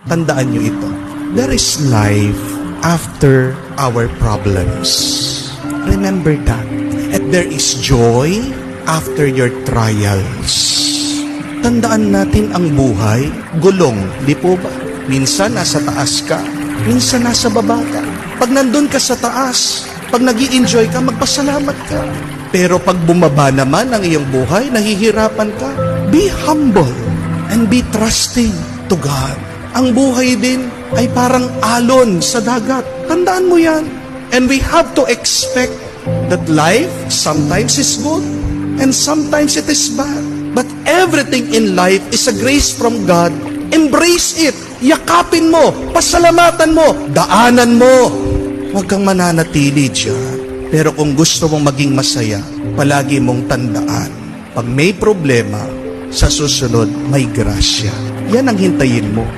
tandaan nyo ito. There is life after our problems. Remember that. And there is joy after your trials. Tandaan natin ang buhay, gulong, di po ba? Minsan nasa taas ka, minsan nasa baba ka. Pag nandun ka sa taas, pag nag-i-enjoy ka, magpasalamat ka. Pero pag bumaba naman ang iyong buhay, nahihirapan ka, be humble and be trusting to God. Ang buhay din ay parang alon sa dagat. Tandaan mo yan. And we have to expect that life sometimes is good and sometimes it is bad. But everything in life is a grace from God. Embrace it. Yakapin mo. Pasalamatan mo. Daanan mo. Huwag kang mananatili dyan. Pero kung gusto mong maging masaya, palagi mong tandaan, pag may problema, sa susunod may grasya. Yan ang hintayin mo.